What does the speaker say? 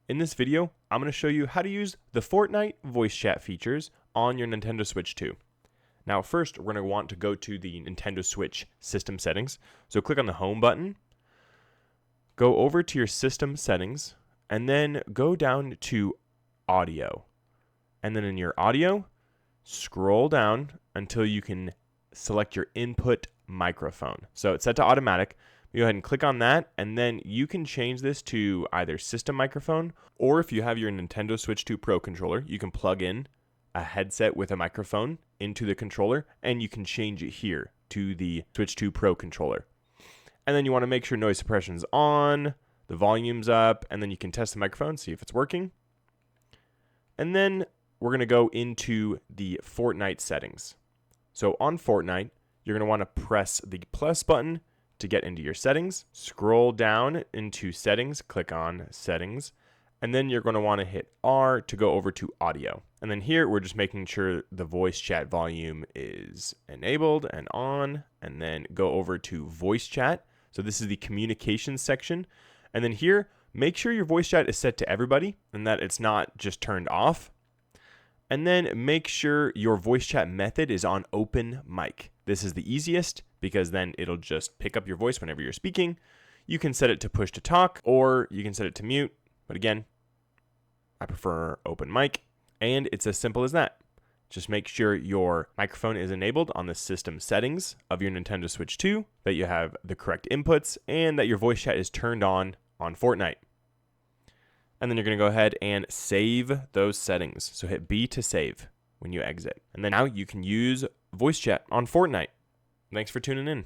In this video, I'm going to show you how to use the Fortnite voice chat features on your Nintendo Switch 2. Now first, we're going to want to go to the Nintendo Switch system settings. So click on the home button, go over to your system settings, and then go down to audio. And then in your audio, scroll down until you can select your input microphone. So it's set to automatic. Go ahead and click on that, and then you can change this to either system microphone, or if you have your Nintendo Switch 2 Pro controller, you can plug in a headset with a microphone into the controller, and you can change it here to the Switch 2 Pro controller. And then you want to make sure noise suppression is on, the volume's up, and then you can test the microphone, see if it's working. And then we're going to go into the Fortnite settings. So on Fortnite, you're going to want to press the plus button to get into your settings. Scroll down into settings, click on settings, and then you're going to want to hit R to go over to audio. And then here we're just making sure the voice chat volume is enabled and on, and then go over to voice chat. So this is the communications section. And then here, make sure your voice chat is set to everybody and that it's not just turned off. And then make sure your voice chat method is on open mic. This is the easiest because then it'll just pick up your voice whenever you're speaking. You can set it to push to talk, or you can set it to mute. But again, I prefer open mic, and it's as simple as that. Just make sure your microphone is enabled on the system settings of your Nintendo Switch 2, that you have the correct inputs, and that your voice chat is turned on Fortnite. And then you're going to go ahead and save those settings. So hit B to save when you exit. And then now you can use voice chat on Fortnite. Thanks for tuning in.